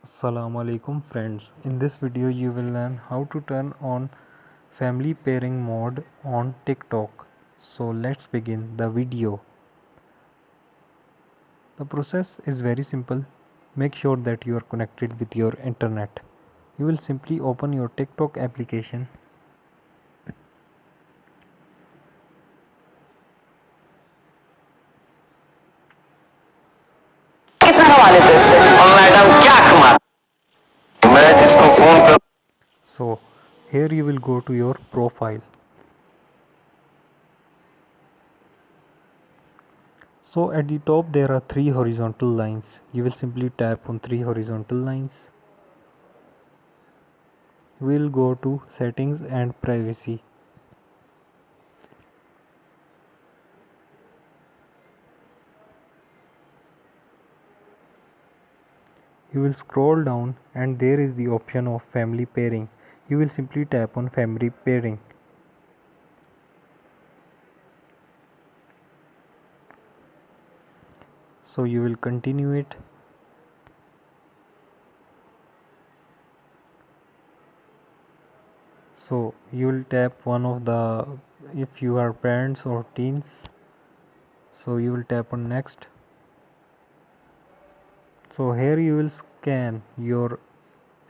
Assalamu alaikum friends. In this video you will learn how to turn on family pairing mode on TikTok. So let's begin the video. The process is very simple. Make sure that you are connected with your internet. You will simply open your TikTok application. किस हवाले से इससे और madam क्या कमाल मैं जिसको phone कर So here you will go to your profile. So at the top there are three horizontal lines. You will simply tap on three horizontal lines. We'll go to settings and privacy. You will scroll down and there is the option of family pairing. You will simply tap on family pairing. So you will continue it. So you will tap one of the, if you are parents or teens, so you will tap on next. So here you will scan your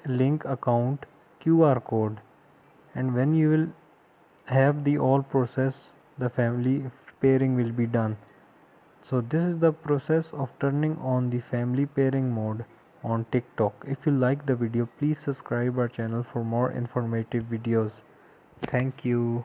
link account QR code, and when you will have the all process, the family pairing will be done. So this is the process of turning on the family pairing mode on TikTok. If you like the video, please subscribe our channel for more informative videos. Thank you.